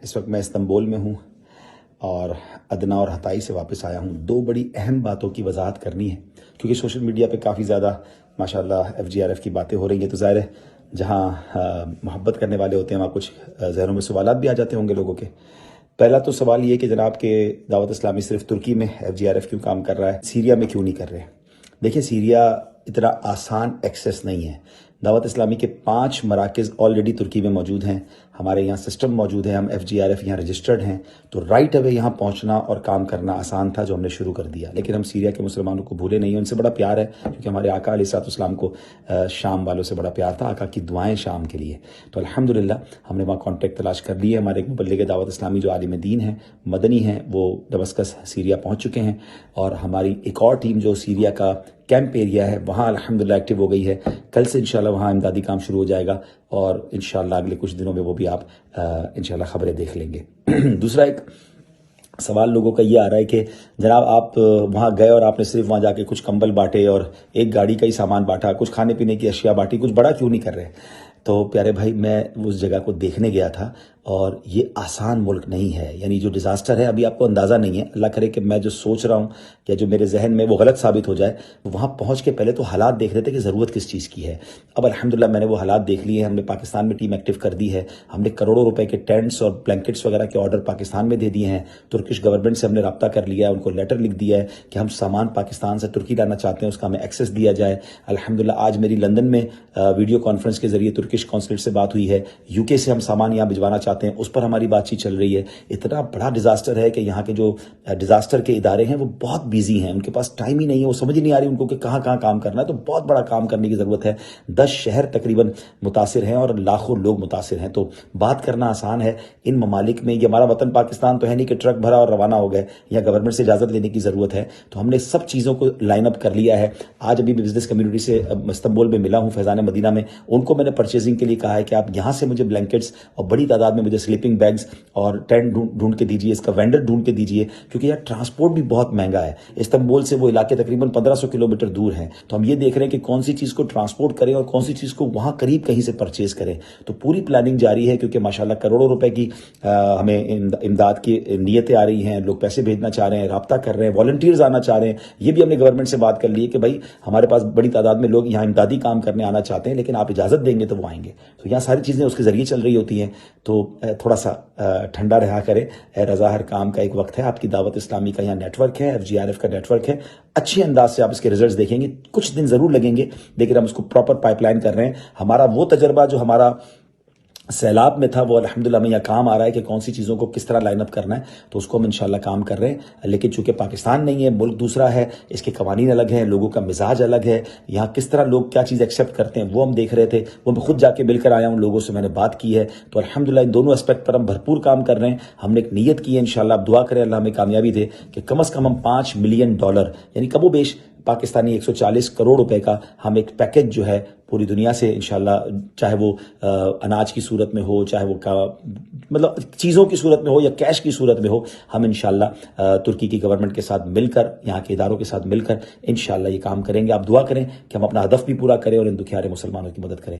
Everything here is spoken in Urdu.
اس وقت میں استنبول میں ہوں اور ادنا اور حتائی سے واپس آیا ہوں. دو بڑی اہم باتوں کی وضاحت کرنی ہے کیونکہ سوشل میڈیا پہ کافی زیادہ ماشاءاللہ FGRF کی باتیں ہو رہی ہیں، تو ظاہر ہے جہاں محبت کرنے والے ہوتے ہیں وہاں کچھ ذہنوں میں سوالات بھی آ جاتے ہوں گے لوگوں کے. پہلا تو سوال یہ کہ جناب کہ دعوت اسلامی صرف ترکی میں FGRF کیوں کام کر رہا ہے، سیریا میں کیوں نہیں کر رہے؟ دیکھیں، سیریا اتنا آسان ایکسیس نہیں ہے. دعوت اسلامی کے 5 مراکز آلریڈی ترکی میں موجود ہیں. ہمارے یہاں سسٹم موجود ہے، ہم FGRF یہاں رجسٹرڈ ہیں، تو رائٹ اوے یہاں پہنچنا اور کام کرنا آسان تھا جو ہم نے شروع کر دیا. لیکن ہم سیریا کے مسلمانوں کو بھولے نہیں ہیں، ان سے بڑا پیار ہے کیونکہ ہمارے آقا علیہ الصلوۃ والسلام کو شام والوں سے بڑا پیار تھا، آقا کی دعائیں شام کے لیے. تو الحمدللہ ہم نے وہاں کانٹیکٹ تلاش کر لیے. ہمارے ایک مبلغ دعوت اسلامی جو عالم دین ہیں، مدنی ہیں، وہ دمسکس سیریا پہنچ چکے ہیں، اور ہماری ایک اور ٹیم جو سیریا کا کیمپ ایریا ہے وہاں الحمدللہ ایکٹیو ہو گئی ہے. کل سے انشاءاللہ وہاں امدادی کام شروع ہو جائے گا اور انشاءاللہ اگلے کچھ دنوں میں وہ بھی آپ انشاءاللہ خبریں دیکھ لیں گے. دوسرا ایک سوال لوگوں کا یہ آ رہا ہے کہ جناب آپ وہاں گئے اور آپ نے صرف وہاں جا کے کچھ کمبل بانٹے اور ایک گاڑی کا ہی سامان بانٹا، کچھ کھانے پینے کی اشیاء بانٹی، کچھ بڑا کیوں نہیں کر رہے؟ تو پیارے بھائی، میں اس جگہ کو دیکھنے گیا تھا اور یہ آسان ملک نہیں ہے. یعنی جو ڈیزاسٹر ہے ابھی آپ کو اندازہ نہیں ہے. اللہ کرے کہ میں جو سوچ رہا ہوں یا جو میرے ذہن میں وہ غلط ثابت ہو جائے. وہاں پہنچ کے پہلے تو حالات دیکھ رہے تھے کہ ضرورت کس چیز کی ہے. اب الحمدللہ میں نے وہ حالات دیکھ لیے ہیں. ہم نے پاکستان میں ٹیم ایکٹیو کر دی ہے. ہم نے کروڑوں روپے کے ٹینٹس اور بلینکٹس وغیرہ کے آرڈر پاکستان میں دے دیے ہیں. ترکش گورنمنٹ سے ہم نے رابطہ کر لیا ہے، ان کو لیٹر لکھ دیا ہے کہ ہم سامان پاکستان سے ترکی لانا چاہتے ہیں، اس کا ہمیں ایکسیس دیا جائے. الحمدللہ آج میری لندن میں ویڈیو کانفرنس کے ذریعے ترکش کونسلیٹ سے بات ہوئی ہے. UK سے ہم سامان یہاں بھجوانا چاہتے ہیں، اس پر ہماری بات چیت چل رہی ہے. اتنا بڑا ڈیزاسٹر ہے کہ یہاں کے جو ڈیزاسٹر کے ادارے ہیں وہ بہت بیزی ہیں، ان کے پاس ٹائم ہی نہیں ہے، وہ سمجھ ہی نہیں آ رہی ان کو کہ کہاں کہاں کام کرنا ہے. تو بہت بڑا کام کرنے کی ضرورت ہے. 10 شہر تقریباً متاثر ہیں اور لاکھوں لوگ متاثر ہیں. تو بات کرنا آسان ہے. ان ممالک میں، یہ ہمارا وطن پاکستان تو ہے نہیں کہ ٹرک بھرا اور روانہ ہو گئے، یا گورنمنٹ سے اجازت لینے کی ضرورت ہے. تو ہم نے سب چیزوں کو لائن اپ کر لیا ہے. آج ابھی بزنس کمیونٹی سے استنبول میں ملا ہوں، فیضان مدینہ میں. ان کو میں نے پرچیزنگ کے لیے کہا ہے کہ آپ یہاں سے مجھے بلینکٹس اور بڑی تعداد میں مجھے سلیپنگ بیگز اور ٹینٹ ڈھونڈ کے دیجیے، اس کا وینڈر ڈھونڈ کے دیجیے، کیونکہ یہاں ٹرانسپورٹ بھی بہت مہنگا ہے. استنبول سے وہ علاقے تقریباً 1500 کلومیٹر دور ہیں. تو ہم یہ دیکھ رہے ہیں کہ کون سی چیز کو ٹرانسپورٹ کریں اور کون سی چیز کو وہاں قریب کہیں سے پرچیز کریں. تو پوری پلاننگ جاری ہے کیونکہ ماشاءاللہ کروڑوں روپے کی ہمیں امداد کی نیتیں آ رہی ہیں. لوگ پیسے بھیجنا چاہ رہے ہیں، رابطہ کر رہے ہیں، والنٹیئرز آنا چاہ رہے ہیں. یہ بھی ہم نے گورنمنٹ سے بات کر لی ہے کہ بھائی ہمارے پاس بڑی تعداد میں لوگ یہاں امدادی کام کرنے آنا چاہتے ہیں، لیکن آپ اجازت دیں گے تو وہ آئیں گے. تو یہاں ساری چیزیں اس کے ذریعے چل رہی ہوتی ہیں. تو تھوڑا سا ٹھنڈا رہا کرے. رضا ہر کام کا ایک وقت ہے. آپ کی دعوت اسلامی کا یہاں نیٹ ورک ہے، FGRF کا نیٹ ورک ہے. اچھے انداز سے آپ اس کے ریزلٹس دیکھیں گے. کچھ دن ضرور لگیں گے لیکن ہم اس کو پراپر پائپ لائن کر رہے ہیں. ہمارا وہ تجربہ جو ہمارا سیلاب میں تھا وہ الحمدللہ ہمیں یہاں کام آ رہا ہے کہ کون سی چیزوں کو کس طرح لائن اپ کرنا ہے. تو اس کو ہم انشاءاللہ کام کر رہے ہیں. لیکن چونکہ پاکستان نہیں ہے، ملک دوسرا ہے، اس کے قوانین الگ ہیں، لوگوں کا مزاج الگ ہے. یہاں کس طرح لوگ کیا چیز ایکسیپٹ کرتے ہیں وہ ہم دیکھ رہے تھے. وہ میں خود جا کے مل کر آیا ہوں، لوگوں سے میں نے بات کی ہے. تو الحمدللہ ان دونوں اسپیکٹ پر ہم بھرپور کام کر رہے ہیں. ہم نے ایک نیت کی ہے، انشاءاللہ آپ دعا کریں اللہ ہمیں کامیابی دے کہ کم از کم ہم $5 ملین یعنی کم و بیش پاکستانی 140 کروڑ روپے کا ہم ایک پیکج جو ہے پوری دنیا سے انشاءاللہ، چاہے وہ اناج کی صورت میں ہو، چاہے وہ مطلب چیزوں کی صورت میں ہو یا کیش کی صورت میں ہو، ہم انشاءاللہ ترکی کی گورنمنٹ کے ساتھ مل کر، یہاں کے اداروں کے ساتھ مل کر انشاءاللہ یہ کام کریں گے. آپ دعا کریں کہ ہم اپنا ہدف بھی پورا کریں اور ان دکھیارے مسلمانوں کی مدد کریں.